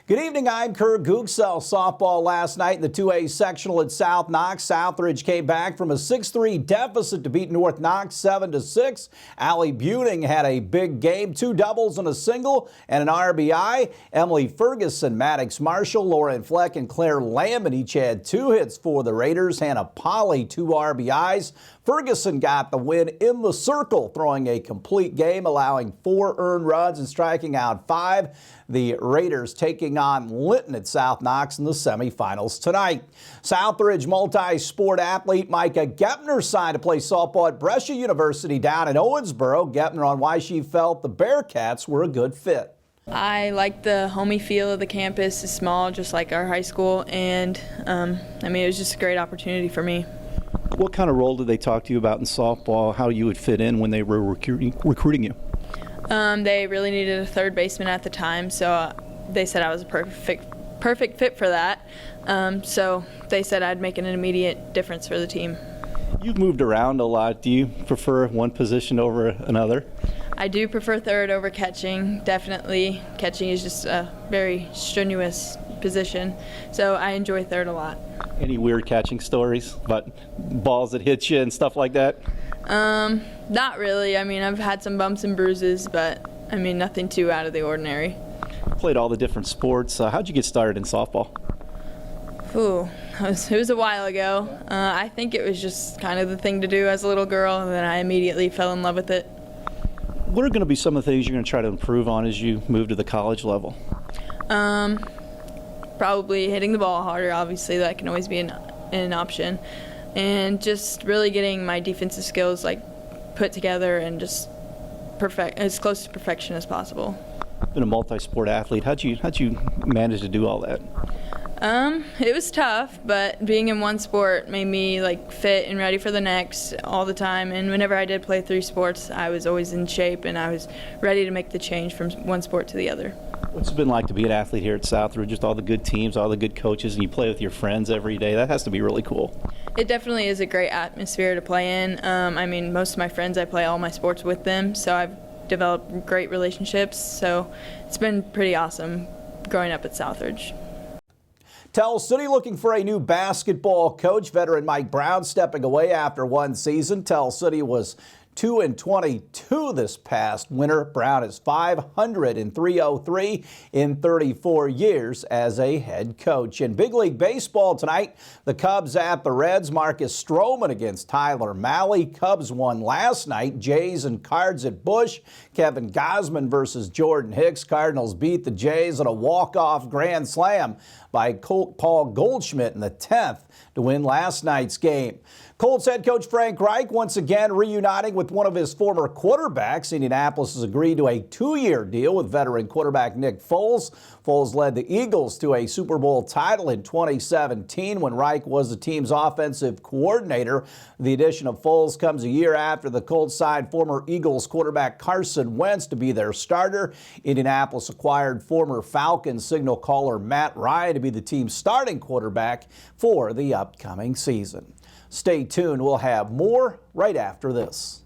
Good evening, I'm Kurt Gutgsell. Softball last night in the 2A sectional at South Knox. Southridge came back from a 6-3 deficit to beat North Knox 7-6. Allie Buting had a big game, 2 doubles and a single and an RBI. Emily Ferguson, Maddox Marshall, Lauren Fleck, and Claire Lambert each had 2 hits for the Raiders. Hannah Polly, 2 RBIs. Ferguson got the win in the circle, throwing a complete game, allowing 4 earned runs and striking out 5. The Raiders taking on Linton at South Knox in the semifinals tonight. Southridge multi-sport athlete Micah Gepner signed to play softball at Brescia University down in Owensboro. Gepner on why she felt the Bearcats were a good fit. I like the homey feel of the campus. It's small, just like our high school, and it was just a great opportunity for me. What kind of role did they talk to you about in softball, how you would fit in when they were recruiting you? They really needed a third baseman at the time, so they said I was a perfect fit for that. So they said I'd make an immediate difference for the team. You've moved around a lot. Do you prefer one position over another? I do prefer third over catching, definitely. Catching is just a very strenuous position, so I enjoy third a lot. Any weird catching stories about balls that hit you and stuff like that? Not really. I've had some bumps and bruises, but nothing too out of the ordinary. Played all the different sports. How'd you get started in softball? It was a while ago. I think it was just kind of the thing to do as a little girl, and then I immediately fell in love with it. What are going to be some of the things you're going to try to improve on as you move to the college level? Probably hitting the ball harder. Obviously, that can always be an option. And just really getting my defensive skills put together and just as close to perfection as possible. Been a multi-sport athlete. How'd you manage to do all that? It was tough, but being in one sport made me fit and ready for the next all the time. And whenever I did play 3 sports, I was always in shape and I was ready to make the change from one sport to the other. What's it been like to be an athlete here at Southridge? Just all the good teams, all the good coaches, and you play with your friends every day. That has to be really cool. It definitely is a great atmosphere to play in. Most of my friends, I play all my sports with them, so I've developed great relationships. So it's been pretty awesome growing up at Southridge. Tell City looking for a new basketball coach. Veteran Mike Brown stepping away after one season. Tell City was 2-22 this past winter. Brown is 500-303 in 34 years as a head coach. In big league baseball tonight, the Cubs at the Reds. Marcus Stroman against Tyler Mahle. Cubs won last night. Jays and Cards at Busch. Kevin Gausman versus Jordan Hicks. Cardinals beat the Jays on a walk-off grand slam by Paul Goldschmidt in the 10th to win last night's game. Colts head coach Frank Reich once again reuniting with one of his former quarterbacks. Indianapolis has agreed to a 2-year deal with veteran quarterback Nick Foles. Foles led the Eagles to a Super Bowl title in 2017 when Reich was the team's offensive coordinator. The addition of Foles comes a year after the Colts signed former Eagles quarterback Carson Wentz to be their starter. Indianapolis acquired former Falcons signal caller Matt Ryan to be the team's starting quarterback for the upcoming season. Stay tuned. We'll have more right after this.